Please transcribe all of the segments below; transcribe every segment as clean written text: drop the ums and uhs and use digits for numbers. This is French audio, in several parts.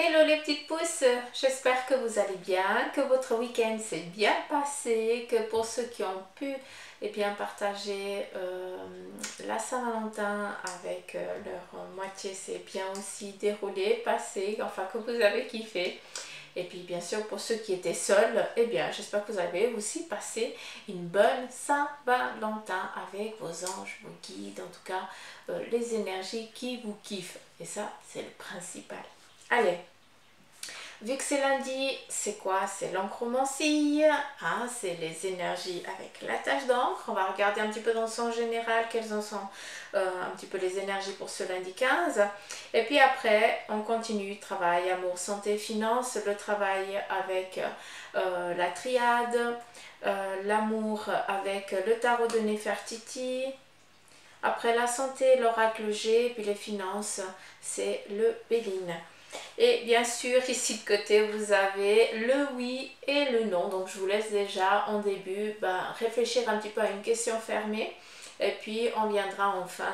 Hello les petites pousses, j'espère que vous allez bien, que votre week-end s'est bien passé, que pour ceux qui ont pu partager la Saint-Valentin avec leur moitié, c'est bien aussi déroulé, passé, enfin que vous avez kiffé. Et puis bien sûr pour ceux qui étaient seuls, j'espère que vous avez aussi passé une bonne Saint-Valentin avec vos anges, vos guides, en tout cas les énergies qui vous kiffent. Et ça c'est le principal. Allez, vu que c'est lundi, c'est quoi? C'est l'encromancie, hein, c'est les énergies avec la tache d'encre. On va regarder un petit peu dans son général quelles en sont un petit peu les énergies pour ce lundi 15. Et puis après, on continue, travail, amour, santé, finances, le travail avec la triade, l'amour avec le tarot de Néfertiti. Après la santé, l'oracle G, puis les finances, c'est le Béline. Et bien sûr, ici de côté, vous avez le oui et le non. Donc, je vous laisse déjà en début réfléchir un petit peu à une question fermée. Et puis, on viendra en fin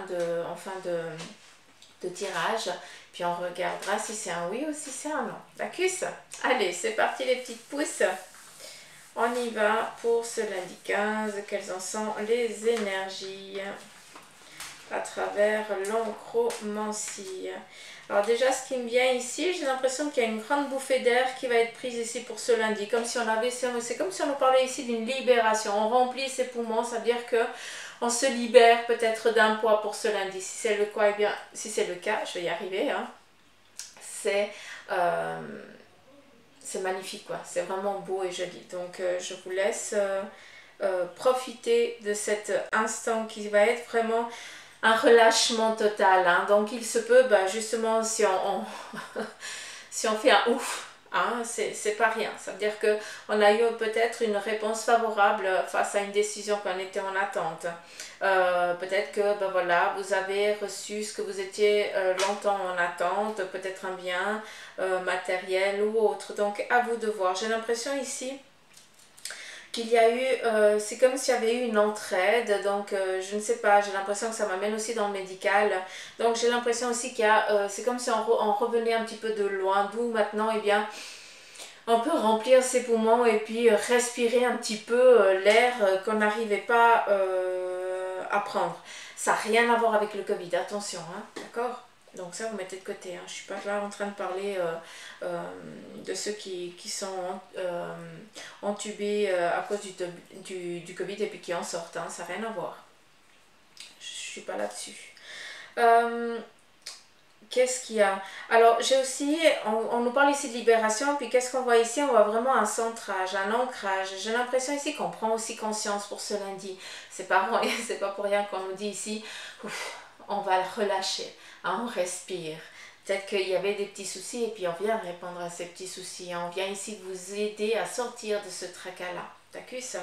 de tirage. Puis, on regardera si c'est un oui ou si c'est un non. D'accord? Allez, c'est parti les petites pousses. On y va pour ce lundi 15. Quelles en sont les énergies à travers l'oncromancie? Alors déjà, ce qui me vient ici, j'ai l'impression qu'il y a une grande bouffée d'air qui va être prise ici pour ce lundi. Comme si on avait, c'est comme si on nous parlait ici d'une libération. On remplit ses poumons, ça veut dire que on se libère peut-être d'un poids pour ce lundi. Si c'est le cas, si c'est le cas, je vais y arriver. Hein, c'est magnifique, quoi. C'est vraiment beau et joli. Donc, je vous laisse profiter de cet instant qui va être vraiment un relâchement total. Hein. Donc il se peut, justement, si si on fait un ouf, hein, c'est pas rien. Ça veut dire qu'on a eu peut-être une réponse favorable face à une décision qu'on était en attente. Peut-être que voilà, vous avez reçu ce que vous étiez longtemps en attente, peut-être un bien matériel ou autre. Donc à vous de voir. J'ai l'impression ici qu'il y a eu, c'est comme s'il y avait eu une entraide, donc je ne sais pas, j'ai l'impression que ça m'amène aussi dans le médical, donc j'ai l'impression aussi qu'il y a, c'est comme si on revenait un petit peu de loin, d'où maintenant, on peut remplir ses poumons et puis respirer un petit peu l'air qu'on n'arrivait pas à prendre. Ça n'a rien à voir avec le Covid, attention, hein, d'accord? Donc ça, vous mettez de côté. Hein. Je ne suis pas là en train de parler de ceux qui sont entubés à cause du Covid et puis qui en sortent. Hein. Ça n'a rien à voir. Je ne suis pas là-dessus. Qu'est-ce qu'il y a? Alors, j'ai aussi, on nous parle ici de libération, puis qu'est-ce qu'on voit ici? On voit vraiment un centrage, un ancrage. J'ai l'impression ici qu'on prend aussi conscience pour ce lundi. C'est pas pour rien qu'on nous dit ici, ouf, on va le relâcher, hein, on respire. Peut-être qu'il y avait des petits soucis et puis on vient répondre à ces petits soucis. On vient ici vous aider à sortir de ce tracas-là. D'accord ça?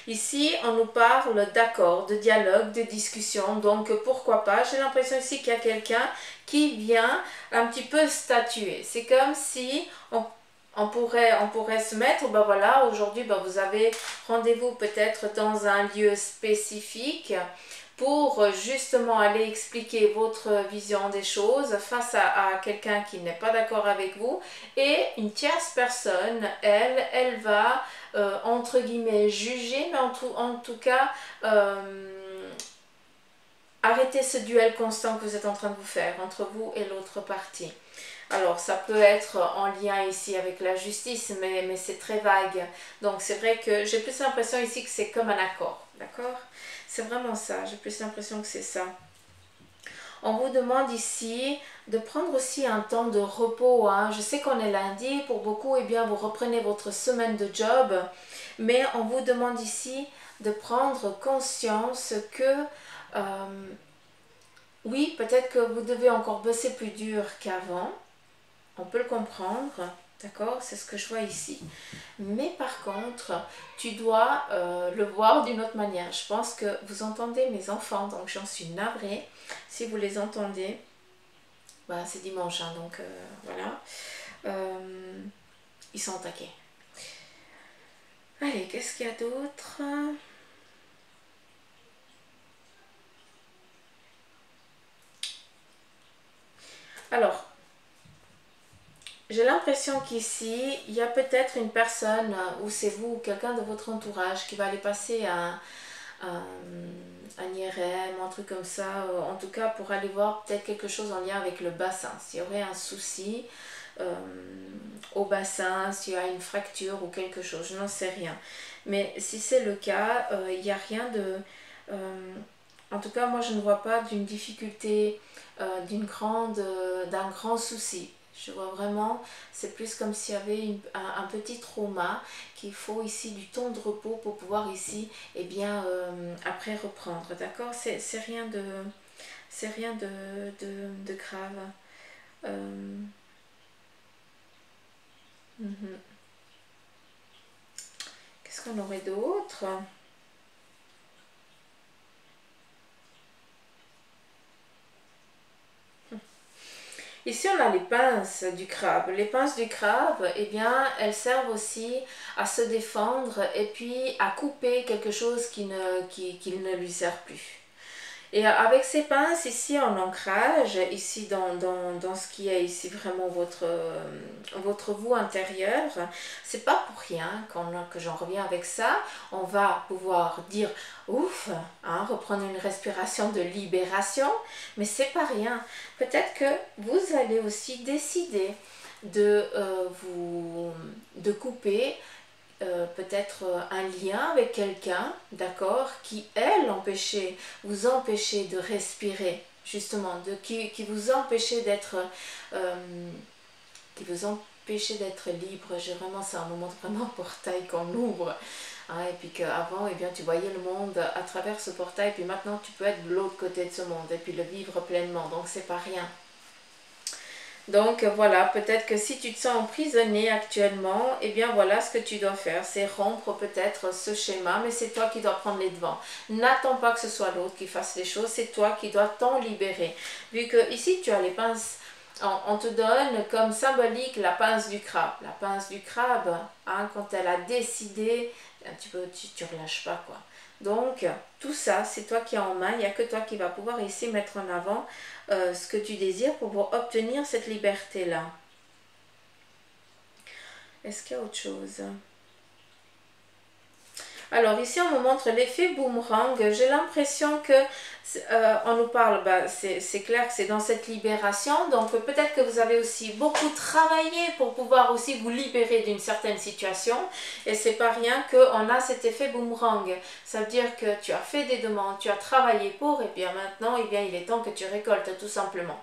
Ici, on nous parle d'accord, de dialogue, de discussion, donc pourquoi pas. J'ai l'impression ici qu'il y a quelqu'un qui vient un petit peu statuer. C'est comme si on pourrait se mettre, voilà, aujourd'hui vous avez rendez-vous peut-être dans un lieu spécifique pour justement aller expliquer votre vision des choses face à quelqu'un qui n'est pas d'accord avec vous, et une tierce personne, elle va entre guillemets juger, mais en tout cas arrêter ce duel constant que vous êtes en train de vous faire entre vous et l'autre partie. Alors, ça peut être en lien ici avec la justice, mais c'est très vague. Donc, c'est vrai que j'ai plus l'impression ici que c'est comme un accord. D'accord? C'est vraiment ça. J'ai plus l'impression que c'est ça. On vous demande ici de prendre aussi un temps de repos. Hein. Je sais qu'on est lundi. Pour beaucoup, vous reprenez votre semaine de job. Mais on vous demande ici de prendre conscience que oui, peut-être que vous devez encore bosser plus dur qu'avant. On peut le comprendre, d'accord? C'est ce que je vois ici. Mais par contre, tu dois le voir d'une autre manière. Je pense que vous entendez mes enfants, donc j'en suis navrée. Si vous les entendez, c'est dimanche, hein, donc voilà. Ils sont au taquet. Allez, qu'est-ce qu'il y a d'autre? Alors, j'ai l'impression qu'ici, il y a peut-être une personne, ou c'est vous, ou quelqu'un de votre entourage qui va aller passer un IRM, un truc comme ça, en tout cas pour aller voir peut-être quelque chose en lien avec le bassin. S'il y aurait un souci au bassin, s'il y a une fracture ou quelque chose, je n'en sais rien. Mais si c'est le cas, il n'y a rien de... en tout cas, moi je ne vois pas d'une difficulté, d'un grand souci. Je vois vraiment, c'est plus comme s'il y avait un petit trauma qu'il faut ici du temps de repos pour pouvoir ici, et bien, après reprendre, d'accord? C'est rien de, c'est rien de grave. Euh, mhm. Qu'est-ce qu'on aurait d'autre? Ici, on a les pinces du crabe. Les pinces du crabe, eh bien, elles servent aussi à se défendre et puis à couper quelque chose qui ne lui sert plus. Et avec ces pinces ici en ancrage, ici dans ce qui est ici vraiment votre vous intérieur, c'est pas pour rien que j'en reviens avec ça. On va pouvoir dire ouf, hein, reprendre une respiration de libération, mais c'est pas rien. Peut-être que vous allez aussi décider de couper peut-être un lien avec quelqu'un, d'accord, qui elle vous empêchait de respirer, justement, qui vous empêchait d'être euh, libre. J'ai vraiment, c'est un moment vraiment portail qu'on ouvre. Hein, et puis qu'avant, eh bien, tu voyais le monde à travers ce portail, puis maintenant tu peux être de l'autre côté de ce monde et puis le vivre pleinement. Donc c'est pas rien. Donc voilà, peut-être que si tu te sens emprisonné actuellement, eh bien voilà ce que tu dois faire, c'est rompre peut-être ce schéma, mais c'est toi qui dois prendre les devants. N'attends pas que ce soit l'autre qui fasse les choses, c'est toi qui dois t'en libérer. Vu que ici tu as les pinces, on te donne comme symbolique la pince du crabe. La pince du crabe, hein, quand elle a décidé, tu relâches pas quoi. Donc, tout ça, c'est toi qui as en main. Il n'y a que toi qui vas pouvoir ici mettre en avant ce que tu désires pour pouvoir obtenir cette liberté-là. Est-ce qu'il y a autre chose? Alors ici on me montre l'effet boomerang. J'ai l'impression que on nous parle, c'est clair que c'est dans cette libération. Donc peut-être que vous avez aussi beaucoup travaillé pour pouvoir aussi vous libérer d'une certaine situation. Et c'est pas rien qu'on a cet effet boomerang. Ça veut dire que tu as fait des demandes, tu as travaillé pour, et bien maintenant, eh bien, il est temps que tu récoltes tout simplement.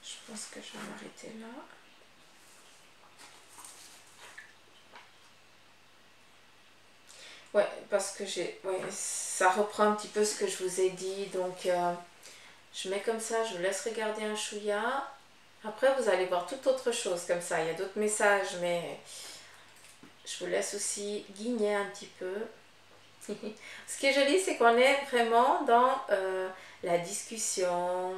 Je pense que je vais m'arrêter là. Ouais, parce que ça reprend un petit peu ce que je vous ai dit. Donc, je mets comme ça, je vous laisse regarder un chouïa. Après, vous allez voir toute autre chose comme ça. Il y a d'autres messages, mais je vous laisse aussi guigner un petit peu. Ce qui est joli, c'est qu'on est vraiment dans la discussion.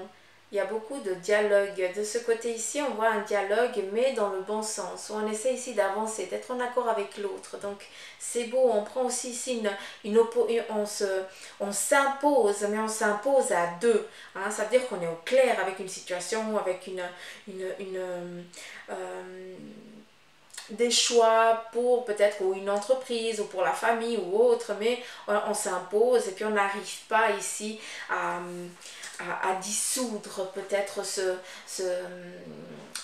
Il y a beaucoup de dialogue. De ce côté ici, on voit un dialogue, mais dans le bon sens. On essaie ici d'avancer, d'être en accord avec l'autre. Donc, c'est beau. On prend aussi ici on s'impose, mais on s'impose à deux. Hein. Ça veut dire qu'on est au clair avec une situation, avec des choix pour peut-être ou une entreprise ou pour la famille ou autre, mais on s'impose et puis on n'arrive pas ici à dissoudre peut-être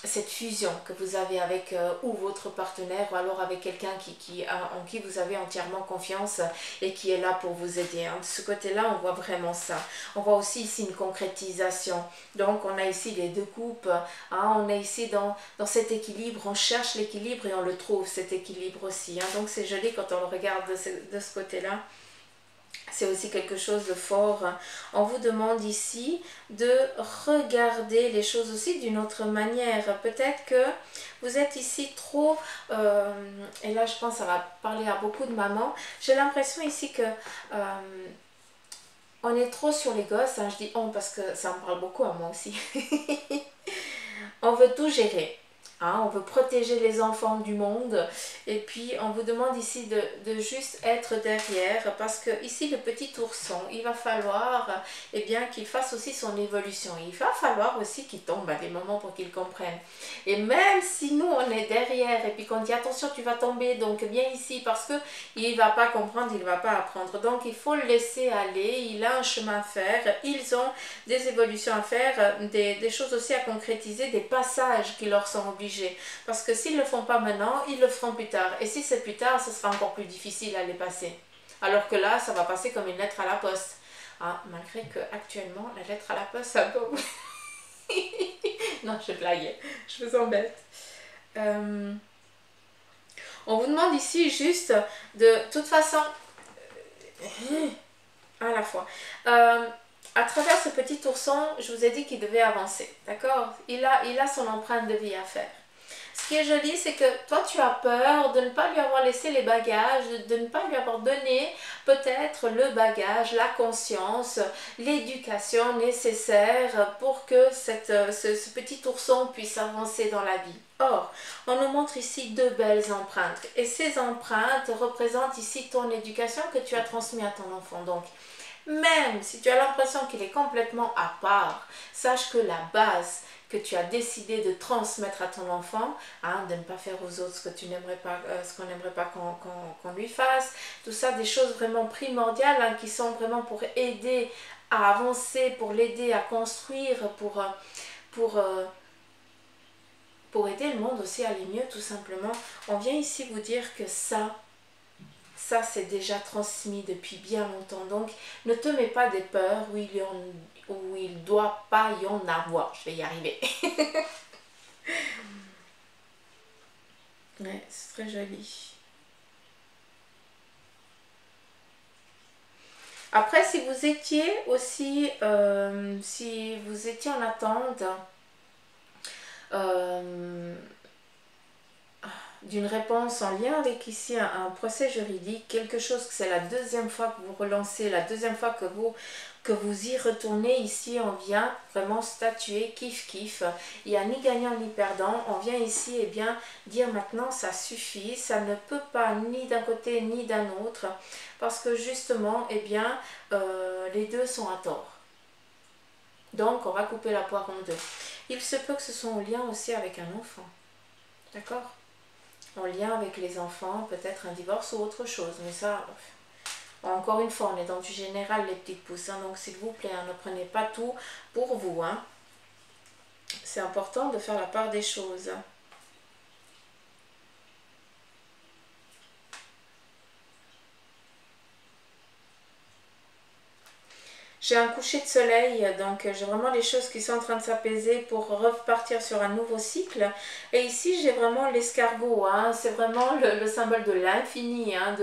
cette fusion que vous avez avec ou votre partenaire ou alors avec quelqu'un en qui vous avez entièrement confiance et qui est là pour vous aider. Hein. De ce côté-là, on voit vraiment ça. On voit aussi ici une concrétisation. Donc, on a ici les deux coupes. Hein. On est ici dans cet équilibre. On cherche l'équilibre et on le trouve, cet équilibre aussi. Hein. Donc, c'est joli quand on le regarde de ce côté-là. C'est aussi quelque chose de fort. On vous demande ici de regarder les choses aussi d'une autre manière. Peut-être que vous êtes ici trop... et là, je pense que ça va parler à beaucoup de mamans. J'ai l'impression ici que... on est trop sur les gosses. Hein. Je dis on parce que ça me parle beaucoup à moi aussi. On veut tout gérer. Hein, on veut protéger les enfants du monde et puis on vous demande ici de juste être derrière parce que ici le petit ourson, il va falloir eh bien qu'il fasse aussi son évolution. Il va falloir aussi qu'il tombe à des moments pour qu'il comprenne. Et même si nous on est derrière et puis qu'on dit attention tu vas tomber donc viens ici parce que il va pas comprendre, il va pas apprendre. Donc il faut le laisser aller, il a un chemin à faire, ils ont des évolutions à faire, des choses aussi à concrétiser, des passages qui leur sont obligés. Parce que s'ils ne le font pas maintenant, ils le feront plus tard. Et si c'est plus tard, ce sera encore plus difficile à les passer. Alors que là, ça va passer comme une lettre à la poste. Ah, malgré que actuellement, la lettre à la poste, ça peut... Non, je blague. Je vous embête. On vous demande ici juste de toute façon... à la fois. À travers ce petit ourson, je vous ai dit qu'il devait avancer. D'accord, il a son empreinte de vie à faire. Ce qui est joli, c'est que toi, tu as peur de ne pas lui avoir laissé les bagages, de ne pas lui avoir donné peut-être le bagage, la conscience, l'éducation nécessaire pour que ce petit ourson puisse avancer dans la vie. Or, on nous montre ici deux belles empreintes. Et ces empreintes représentent ici ton éducation que tu as transmise à ton enfant. Donc, même si tu as l'impression qu'il est complètement à part, sache que la base que tu as décidé de transmettre à ton enfant, hein, de ne pas faire aux autres ce que tu n'aimerais pas, ce qu'on n'aimerait pas qu'on lui fasse, tout ça, des choses vraiment primordiales hein, qui sont vraiment pour aider à avancer, pour l'aider à construire, pour aider le monde aussi à aller mieux tout simplement. On vient ici vous dire que ça c'est déjà transmis depuis bien longtemps. Donc, ne te mets pas des peurs où il ne doit pas y en avoir. Je vais y arriver. Ouais, c'est très joli. Après, si vous étiez aussi, si vous étiez en attente, d'une réponse en lien avec ici un procès juridique, quelque chose que c'est la deuxième fois que vous relancez, la deuxième fois que vous y retournez, ici on vient vraiment statuer kiff. Il n'y a ni gagnant ni perdant. On vient ici et bien dire maintenant ça suffit, ça ne peut pas ni d'un côté ni d'un autre parce que justement eh bien les deux sont à tort. Donc on va couper la poire en deux. Il se peut que ce soit en lien aussi avec un enfant. D'accord ? En lien avec les enfants, peut-être un divorce ou autre chose. Mais ça, encore une fois, on est dans du général, les petites pousses. Hein, donc, s'il vous plaît, hein, ne prenez pas tout pour vous. Hein. C'est important de faire la part des choses. J'ai un coucher de soleil, donc j'ai vraiment les choses qui sont en train de s'apaiser pour repartir sur un nouveau cycle. Et ici, j'ai vraiment l'escargot, hein, c'est vraiment le symbole de l'infini. Hein,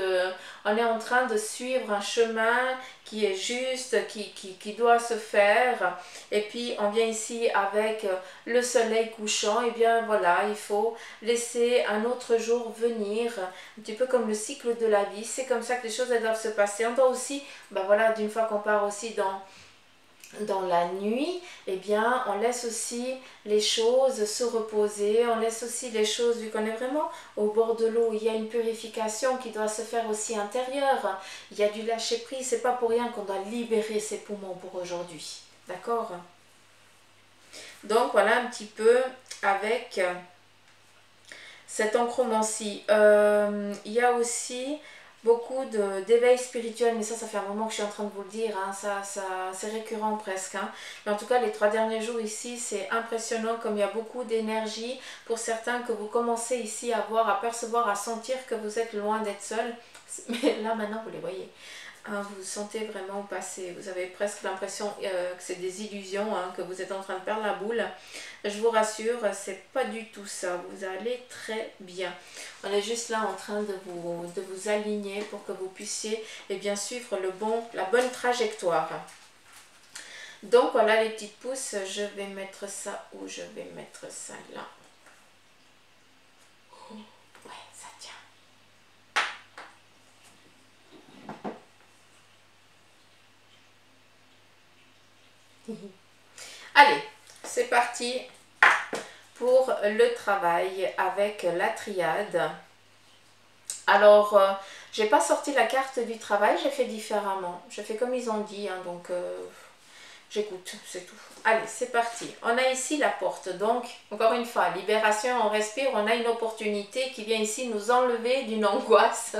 on est en train de suivre un chemin qui est juste, qui doit se faire. Et puis, on vient ici avec le soleil couchant. Et bien voilà, il faut laisser un autre jour venir, un petit peu comme le cycle de la vie. C'est comme ça que les choses elles doivent se passer. On doit aussi, ben voilà, d'une fois qu'on part aussi dans la nuit, eh bien, on laisse aussi les choses se reposer, on laisse aussi les choses, vu qu'on est vraiment au bord de l'eau, il y a une purification qui doit se faire aussi intérieure, il y a du lâcher prise, c'est pas pour rien qu'on doit libérer ses poumons pour aujourd'hui, d'accord? Donc voilà un petit peu avec cette enchromancie. Il y a aussi beaucoup d'éveil spirituel, mais ça fait un moment que je suis en train de vous le dire, hein, c'est récurrent presque. Hein. Mais en tout cas, les 3 derniers jours ici, c'est impressionnant comme il y a beaucoup d'énergie pour certains que vous commencez ici à voir, à percevoir, à sentir que vous êtes loin d'être seul. Mais là, maintenant, vous les voyez. Hein, vous sentez vraiment passer, vous avez presque l'impression que c'est des illusions, hein, que vous êtes en train de perdre la boule. Je vous rassure, c'est pas du tout ça, vous allez très bien. On est juste là en train de vous aligner pour que vous puissiez eh bien, suivre la bonne trajectoire. Donc voilà les petites pousses, je vais mettre ça où je vais mettre ça là. Ouais, ça tient. Allez, c'est parti pour le travail avec la triade. Alors, j'ai pas sorti la carte du travail, j'ai fait différemment. J'ai fait comme ils ont dit, hein, donc j'écoute, c'est tout. Allez, c'est parti. On a ici la porte. Donc, encore une fois, libération, on respire. On a une opportunité qui vient ici nous enlever d'une angoisse.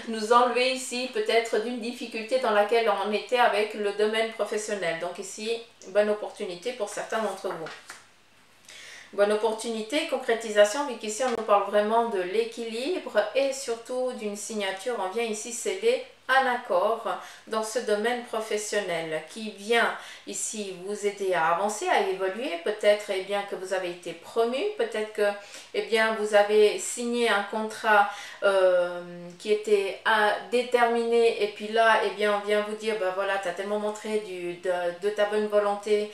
Nous enlever ici peut-être d'une difficulté dans laquelle on était avec le domaine professionnel. Donc ici, bonne opportunité pour certains d'entre vous. Bonne opportunité, concrétisation, vu qu'ici on nous parle vraiment de l'équilibre et surtout d'une signature. On vient ici sceller un accord dans ce domaine professionnel qui vient ici vous aider à avancer, à évoluer. Peut-être bien que vous avez été promu, peut-être que bien vous avez signé un contrat qui était déterminé et puis là bien on vient vous dire ben voilà, tu as tellement montré de ta bonne volonté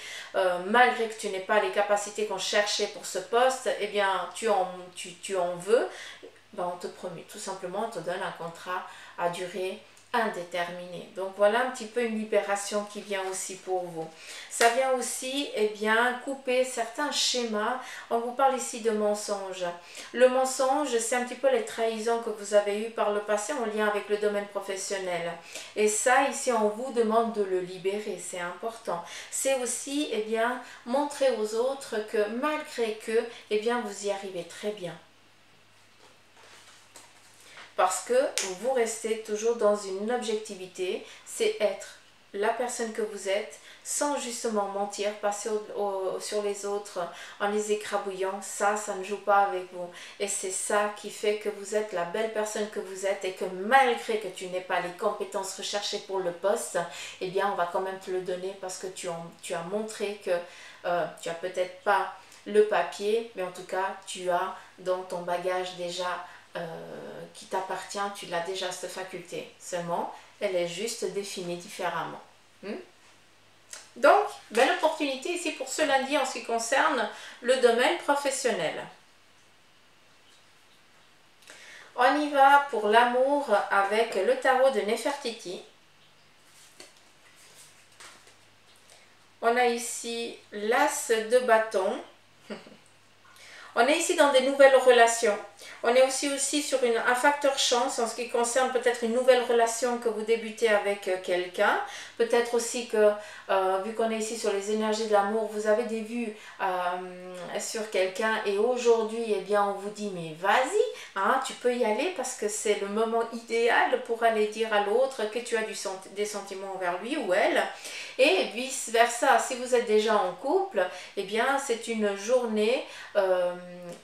malgré que tu n'aies pas les capacités qu'on cherchait pour ce poste, et bien tu en veux, ben on te promet tout simplement, on te donne un contrat à durée indéterminée. Donc voilà un petit peu une libération qui vient aussi pour vous. Ça vient aussi bien couper certains schémas. On vous parle ici de mensonges. Le mensonge, c'est un petit peu les trahisons que vous avez eues par le passé en lien avec le domaine professionnel. Et ça, ici, on vous demande de le libérer, c'est important. C'est aussi montrer aux autres que malgré que, vous y arrivez très bien. Parce que vous restez toujours dans une objectivité, c'est être la personne que vous êtes, sans justement mentir, passer sur les autres en les écrabouillant. Ça ne joue pas avec vous. Et c'est ça qui fait que vous êtes la belle personne que vous êtes et que malgré que tu n'aies pas les compétences recherchées pour le poste, eh bien on va quand même te le donner parce que tu as montré que tu n'as peut-être pas le papier, mais en tout cas tu as dans ton bagage déjà qui t'appartient, tu l'as déjà cette faculté. Seulement, elle est juste définie différemment. Donc, belle opportunité ici pour ce lundi en ce qui concerne le domaine professionnel. On y va pour l'amour avec le tarot de Nefertiti. On a ici l'as de bâton. On est ici dans des nouvelles relations. On est aussi sur un facteur chance en ce qui concerne peut-être une nouvelle relation que vous débutez avec quelqu'un. Peut-être aussi que, vu qu'on est ici sur les énergies de l'amour, vous avez des vues sur quelqu'un et aujourd'hui, on vous dit, mais vas-y, hein, tu peux y aller parce que c'est le moment idéal pour aller dire à l'autre que tu as des sentiments envers lui ou elle. Et vice versa, si vous êtes déjà en couple, c'est une journée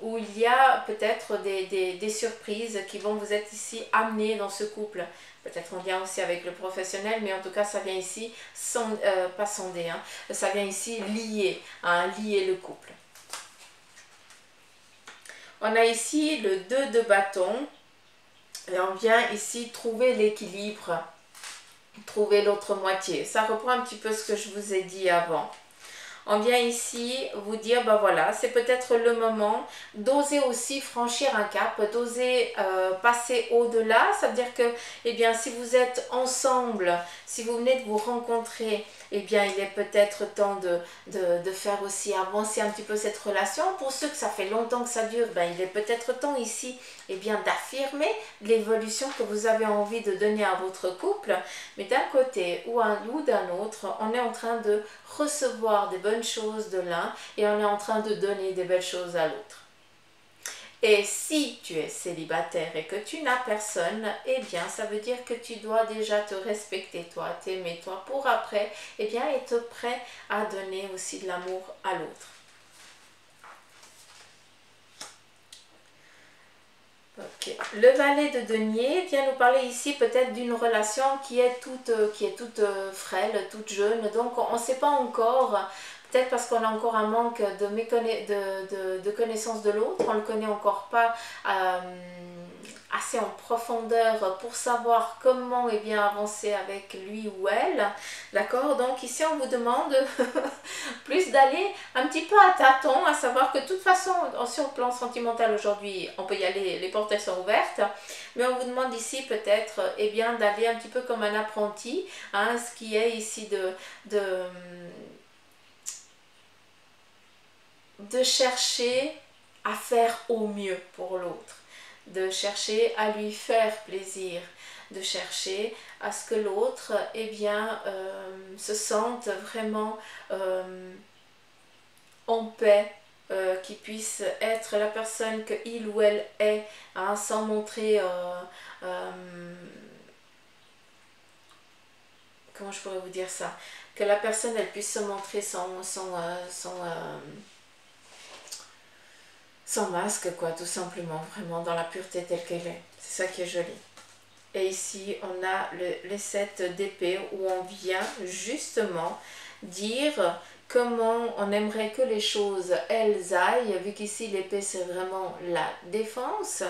où il y a peut-être des surprises qui vont vous être ici amenées dans ce couple. Peut-être en lien aussi avec le professionnel, mais en tout cas ça vient ici, pas sonder, hein, ça vient ici lier, hein, lier le couple. On a ici le 2 de bâton et on vient ici trouver l'équilibre, trouver l'autre moitié. Ça reprend un petit peu ce que je vous ai dit avant. On vient ici vous dire, ben voilà, c'est peut-être le moment d'oser aussi franchir un cap, d'oser passer au-delà. Ça veut dire que, si vous êtes ensemble, si vous venez de vous rencontrer, il est peut-être temps de faire aussi avancer un petit peu cette relation. Pour ceux que ça fait longtemps que ça dure, il est peut-être temps ici d'affirmer l'évolution que vous avez envie de donner à votre couple. Mais d'un côté ou d'un autre, on est en train de recevoir des bonnes choses de l'un et on est en train de donner des belles choses à l'autre. Et si tu es célibataire et que tu n'as personne, ça veut dire que tu dois déjà te respecter toi, t'aimer toi pour après, être prêt à donner aussi de l'amour à l'autre. Okay. Le valet de denier vient nous parler ici peut-être d'une relation qui est toute frêle, toute jeune. Donc on ne sait pas encore, peut-être parce qu'on a encore un manque de connaissance de l'autre. On ne le connaît encore pas assez en profondeur pour savoir comment avancer avec lui ou elle. D'accord? Donc ici on vous demande plus d'aller un petit peu à tâtons, à savoir que de toute façon sur le plan sentimental aujourd'hui on peut y aller, les portes sont ouvertes, mais on vous demande ici peut-être d'aller un petit peu comme un apprenti, hein, ce qui est ici de chercher à faire au mieux pour l'autre, de chercher à lui faire plaisir, de chercher à ce que l'autre eh bien, se sente vraiment en paix, qu'il puisse être la personne que il ou elle est, hein, sans montrer, comment je pourrais vous dire ça, que la personne elle puisse se montrer sans masque, quoi, tout simplement, vraiment dans la pureté telle qu'elle est. C'est ça qui est joli. Et ici, on a les 7 d'épée où on vient justement dire comment on aimerait que les choses, elles aillent, vu qu'ici l'épée c'est vraiment la défense.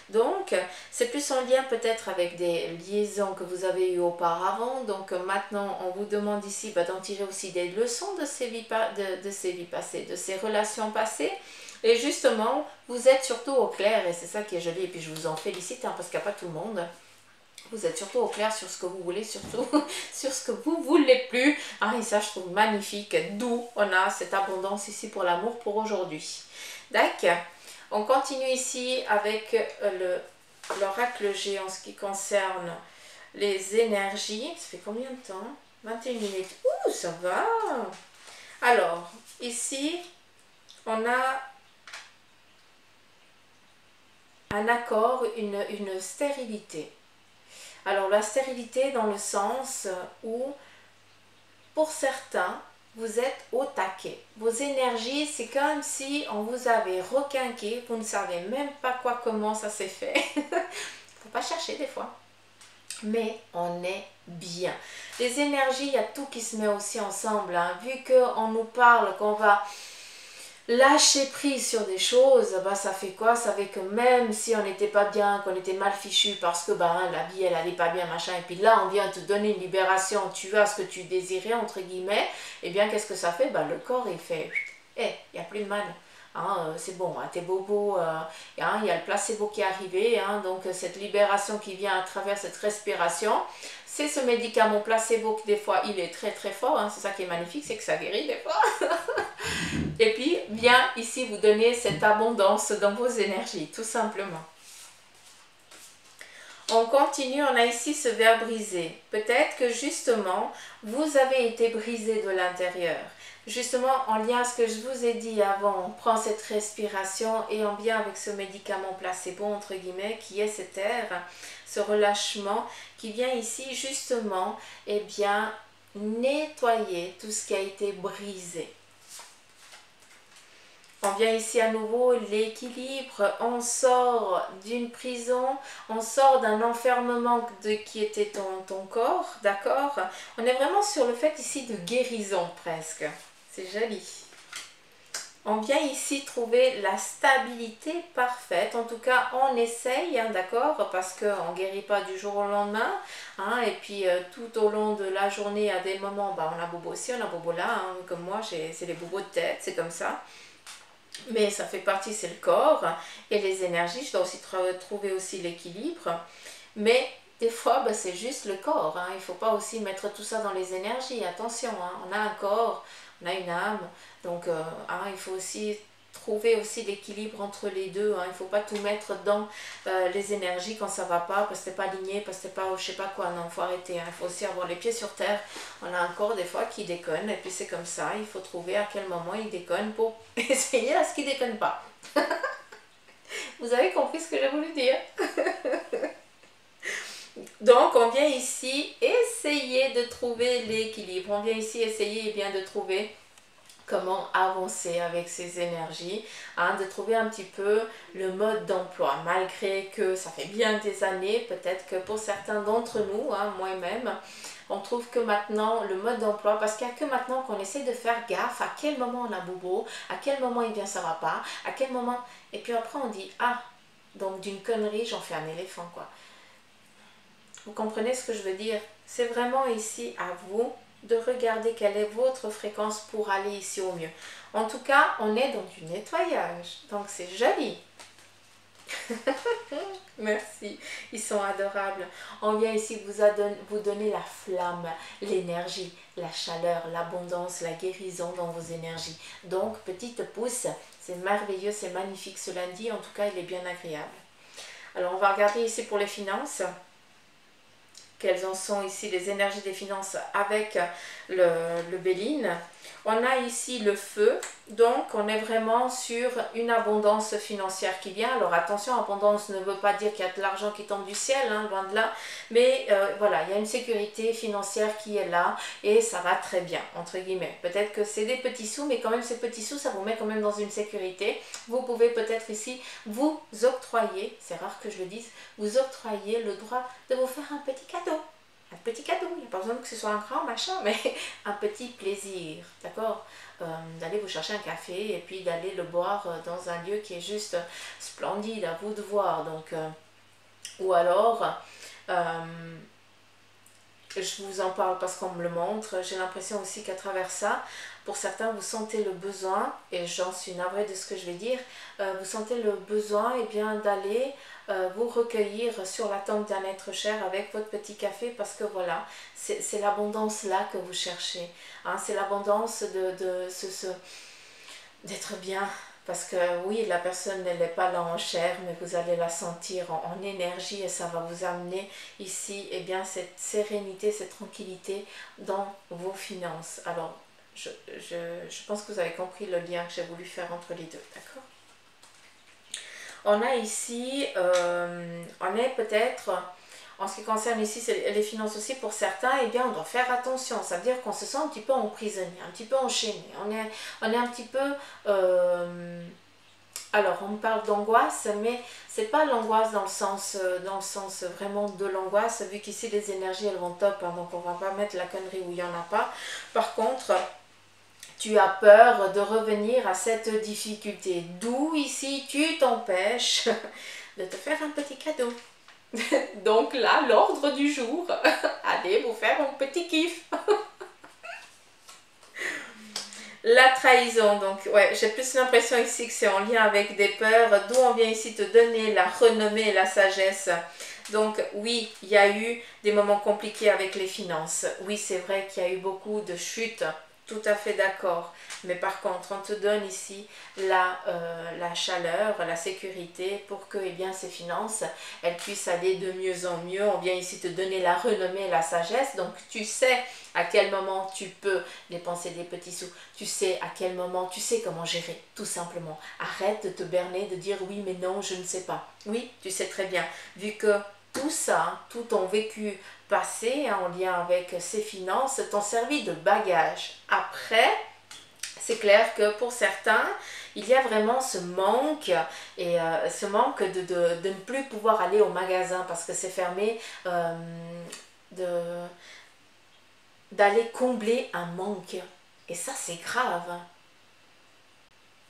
Donc, c'est plus en lien peut-être avec des liaisons que vous avez eues auparavant. Donc maintenant, on vous demande ici d'en tirer aussi des leçons de ces vies passées, de ces relations passées. Et justement, vous êtes surtout au clair, et c'est ça qui est joli, et puis je vous en félicite, hein, parce qu'il n'y a pas tout le monde. Vous êtes surtout au clair sur ce que vous voulez, surtout sur ce que vous ne voulez plus. Ah, et ça, je trouve magnifique. D'où on a cette abondance ici pour l'amour pour aujourd'hui. D'accord. On continue ici avec l'oracle G en ce qui concerne les énergies. Ça fait combien de temps? 21 minutes. Ouh, ça va. Alors, ici, on a un accord, une stérilité. Alors la stérilité dans le sens où, pour certains, vous êtes au taquet. Vos énergies, c'est comme si on vous avait requinqué, vous ne savez même pas comment ça s'est fait. Faut pas chercher des fois. Mais on est bien. Les énergies, il y a tout qui se met aussi ensemble, hein. Vu qu'on nous parle qu'on va lâcher prise sur des choses, bah, ça fait quoi? Ça fait que même si on n'était pas bien, qu'on était mal fichu parce que bah, la vie elle allait pas bien, machin, et puis là on vient te donner une libération, tu as ce que tu désirais, entre guillemets, et bien qu'est-ce que ça fait? Bah, le corps il fait, il n'y a plus de mal. Hein, c'est bon, hein, t'es bobo, hein, il y a le placebo qui est arrivé, hein, donc cette libération qui vient à travers cette respiration, c'est ce médicament placebo qui des fois il est très très fort, hein, c'est ça qui est magnifique, c'est que ça guérit des fois. Et puis vient ici vous donner cette abondance dans vos énergies, tout simplement. On continue, on a ici ce verre brisé. Peut-être que justement, vous avez été brisé de l'intérieur. Justement, en lien à ce que je vous ai dit avant, on prend cette respiration et en lien avec ce médicament placebo, entre guillemets, qui est cet air, ce relâchement, qui vient ici justement, eh bien, nettoyer tout ce qui a été brisé. On vient ici à nouveau, l'équilibre, on sort d'une prison, on sort d'un enfermement qui était ton corps, d'accord? On est vraiment sur le fait ici de guérison presque, c'est joli. On vient ici trouver la stabilité parfaite, en tout cas on essaye, hein, d'accord? Parce qu'on ne guérit pas du jour au lendemain, hein, et puis tout au long de la journée, à des moments, bah, on a bobo ci, on a bobo là, hein, comme moi, c'est les bobos de tête, c'est comme ça. Mais ça fait partie, c'est le corps et les énergies. Je dois aussi trouver aussi l'équilibre. Mais des fois, bah, c'est juste le corps. Hein. Il ne faut pas aussi mettre tout ça dans les énergies. Attention, hein. On a un corps, on a une âme. Donc, hein, il faut aussi trouver aussi l'équilibre entre les deux. Hein. Il ne faut pas tout mettre dans les énergies quand ça ne va pas, parce que c'est pas aligné, parce que c'est pas je sais pas quoi. Non, il faut arrêter. Hein. Il faut aussi avoir les pieds sur terre. On a un corps des fois qui déconne, et puis c'est comme ça. Il faut trouver à quel moment il déconne pour essayer à ce qu'il ne déconne pas. Vous avez compris ce que j'ai voulu dire? Donc, on vient ici essayer de trouver l'équilibre. On vient ici essayer bien de trouver comment avancer avec ces énergies, hein, de trouver un petit peu le mode d'emploi, malgré que ça fait bien des années, peut-être que pour certains d'entre nous, hein, moi-même, on trouve que maintenant le mode d'emploi, parce qu'il n'y a que maintenant qu'on essaie de faire gaffe à quel moment on a bobo, à quel moment il vient ça va pas, à quel moment, et puis après on dit ah, donc d'une connerie j'en fais un éléphant quoi. Vous comprenez ce que je veux dire? C'est vraiment ici à vous de regarder quelle est votre fréquence pour aller ici au mieux. En tout cas, on est dans du nettoyage, donc c'est joli. Merci, ils sont adorables. On vient ici vous donner la flamme, l'énergie, la chaleur, l'abondance, la guérison dans vos énergies. Donc, petite pouce, C'est merveilleux, c'est magnifique ce lundi. En tout cas, il est bien agréable. Alors, on va regarder ici pour les finances. Quelles en sont ici les énergies des finances avec le Béline. On a ici le feu, donc on est vraiment sur une abondance financière qui vient. Alors attention, abondance ne veut pas dire qu'il y a de l'argent qui tombe du ciel, hein, loin de là. Mais voilà, il y a une sécurité financière qui est là et ça va très bien, entre guillemets. Peut-être que c'est des petits sous, mais quand même ces petits sous, ça vous met quand même dans une sécurité. Vous pouvez peut-être ici vous octroyer, c'est rare que je le dise, vous octroyer le droit de vous faire un petit cadeau. Un petit cadeau, il n'y a pas besoin que ce soit un grand machin, mais un petit plaisir, d'accord, d'aller vous chercher un café et puis d'aller le boire dans un lieu qui est juste splendide, à vous de voir. Donc, ou alors, je vous en parle parce qu'on me le montre, j'ai l'impression aussi qu'à travers ça, pour certains, vous sentez le besoin, et j'en suis navrée de ce que je vais dire, vous sentez le besoin d'aller vous recueillir sur la tombe d'un être cher avec votre petit café, parce que voilà, c'est l'abondance là que vous cherchez. Hein, c'est l'abondance d'être bien. Parce que oui, la personne elle n'est pas là en chair, mais vous allez la sentir en énergie et ça va vous amener ici cette sérénité, cette tranquillité dans vos finances. Alors, je pense que vous avez compris le lien que j'ai voulu faire entre les deux, d'accord? On a ici, on est peut-être, en ce qui concerne ici les finances aussi, pour certains, on doit faire attention. Ça veut dire qu'on se sent un petit peu emprisonné, un petit peu enchaîné. On est un petit peu... alors, on parle d'angoisse, mais c'est pas l'angoisse dans le sens vraiment de l'angoisse, vu qu'ici les énergies, elles vont top, hein, donc on va pas mettre la connerie où il n'y en a pas. Par contre... tu as peur de revenir à cette difficulté. D'où ici tu t'empêches de te faire un petit cadeau. Donc là, l'ordre du jour, allez vous faire un petit kiff. La trahison, donc ouais, j'ai plus l'impression ici que c'est en lien avec des peurs, d'où on vient ici te donner la renommée et la sagesse. Donc oui, il y a eu des moments compliqués avec les finances. Oui, c'est vrai qu'il y a eu beaucoup de chutes. Tout à fait d'accord, mais par contre on te donne ici la chaleur, la sécurité pour que ces finances elles puissent aller de mieux en mieux. On vient ici te donner la renommée et la sagesse, donc tu sais à quel moment tu peux dépenser des petits sous, tu sais à quel moment, tu sais comment gérer, tout simplement. Arrête de te berner, de dire oui mais non je ne sais pas. Oui, tu sais très bien, vu que tout ça, tout ton vécu passé en lien avec ces finances t'ont servi de bagage. Après, c'est clair que pour certains, il y a vraiment ce manque et ce manque de ne plus pouvoir aller au magasin parce que c'est fermé, d'aller combler un manque. Et ça, c'est grave.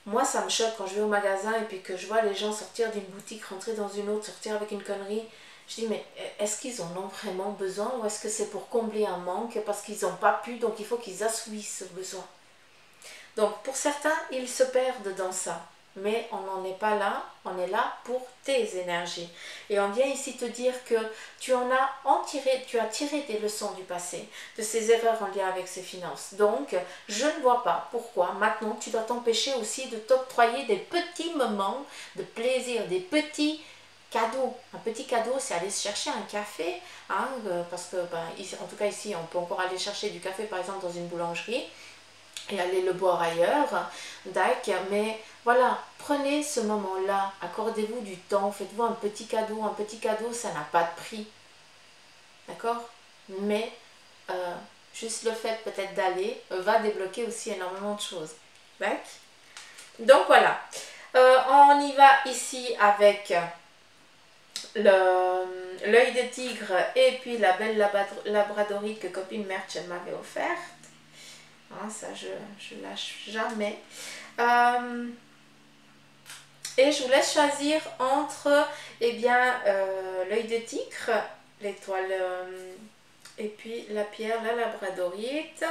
Moi, ça me choque quand je vais au magasin et puis que je vois les gens sortir d'une boutique, rentrer dans une autre, sortir avec une connerie. Je dis, mais est-ce qu'ils en ont vraiment besoin ou est-ce que c'est pour combler un manque parce qu'ils n'ont pas pu, donc il faut qu'ils assouvissent ce besoin. Donc, pour certains, ils se perdent dans ça. Mais on n'en est pas là, on est là pour tes énergies. Et on vient ici te dire que tu as tiré des leçons du passé, de ces erreurs en lien avec ces finances. Donc, je ne vois pas pourquoi maintenant tu dois t'empêcher aussi de t'octroyer des petits moments de plaisir, des petits cadeaux. Un petit cadeau, c'est aller se chercher un café, hein, parce que, ici, en tout cas ici, on peut encore aller chercher du café par exemple dans une boulangerie et aller le boire ailleurs, mais voilà, prenez ce moment-là, accordez-vous du temps, faites-vous un petit cadeau, ça n'a pas de prix, d'accord? Mais juste le fait peut-être d'aller va débloquer aussi énormément de choses, d'accord? Donc voilà, on y va ici avec l'œil de tigre et puis la belle labradorite que copine Merch m'avait offerte. Hein, ça je lâche jamais. Et je vous laisse choisir entre l'œil de tigre, l'étoile et puis la pierre, la labradorite.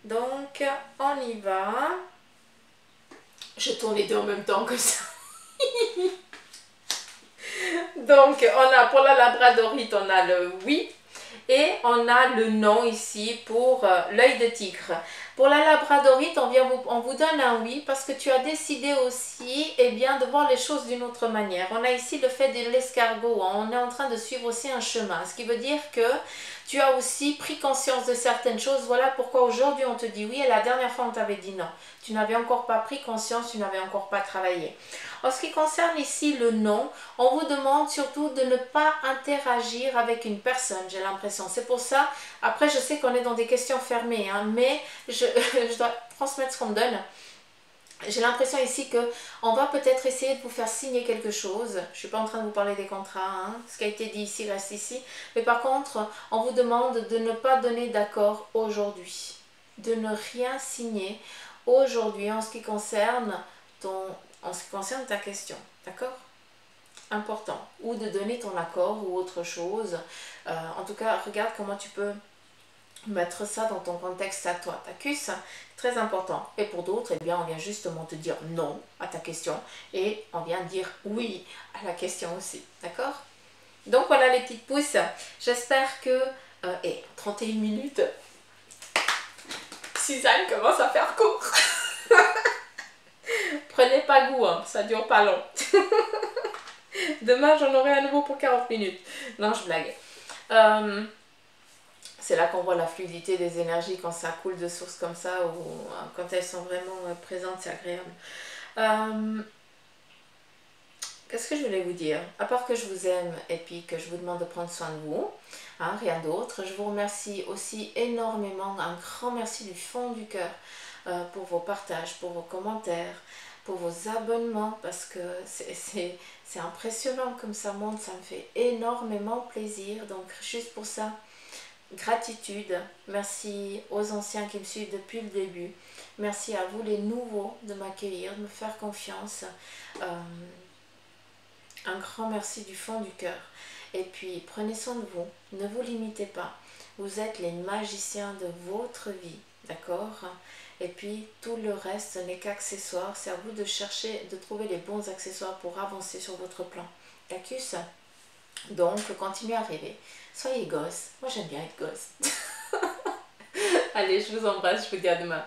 Donc on y va. Je tourne les deux en même temps que ça. Donc on a pour la labradorite, on a le oui. Et on a le nom ici pour l'œil de tigre. Pour la labradorite, on vous donne un oui parce que tu as décidé aussi de voir les choses d'une autre manière. On a ici le fait de l'escargot, hein. On est en train de suivre aussi un chemin, ce qui veut dire que tu as aussi pris conscience de certaines choses. Voilà pourquoi aujourd'hui on te dit oui et la dernière fois on t'avait dit non. Tu n'avais encore pas pris conscience, tu n'avais encore pas travaillé. En ce qui concerne ici le non, on vous demande surtout de ne pas interagir avec une personne, j'ai l'impression. C'est pour ça, après je sais qu'on est dans des questions fermées, hein, mais je dois transmettre ce qu'on me donne. J'ai l'impression ici que on va peut-être essayer de vous faire signer quelque chose. Je ne suis pas en train de vous parler des contrats, hein. Ce qui a été dit ici reste ici. Mais par contre, on vous demande de ne pas donner d'accord aujourd'hui. De ne rien signer aujourd'hui en ce qui concerne ta question. D'accord? Important. Ou de donner ton accord ou autre chose. En tout cas, regarde comment tu peux mettre ça dans ton contexte à toi, Tacus, très important. Et pour d'autres, eh bien, on vient justement te dire non à ta question et on vient dire oui à la question aussi, d'accord? Donc voilà les petites pousses, j'espère que... et 31 minutes, Suzanne commence à faire court. Prenez pas goût, hein, ça dure pas long. Demain, j'en aurai à nouveau pour 40 minutes. Non, je blague. C'est là qu'on voit la fluidité des énergies quand ça coule de source comme ça ou quand elles sont vraiment présentes, c'est agréable. Qu'est-ce que je voulais vous dire? À part que je vous aime et puis que je vous demande de prendre soin de vous, hein, rien d'autre. Je vous remercie aussi énormément, un grand merci du fond du cœur pour vos partages, pour vos commentaires, pour vos abonnements parce que c'est impressionnant comme ça monte, ça me fait énormément plaisir. Donc juste pour ça, gratitude, merci aux anciens qui me suivent depuis le début, merci à vous les nouveaux de m'accueillir, de me faire confiance, un grand merci du fond du cœur. Et puis prenez soin de vous, ne vous limitez pas, vous êtes les magiciens de votre vie, d'accord? Et puis tout le reste n'est qu'accessoire, c'est à vous de chercher, de trouver les bons accessoires pour avancer sur votre plan. Tacus? Donc continuez à rêver. Soyez gosse. Moi j'aime bien être gosse. Allez, je vous embrasse, je vous dis à demain.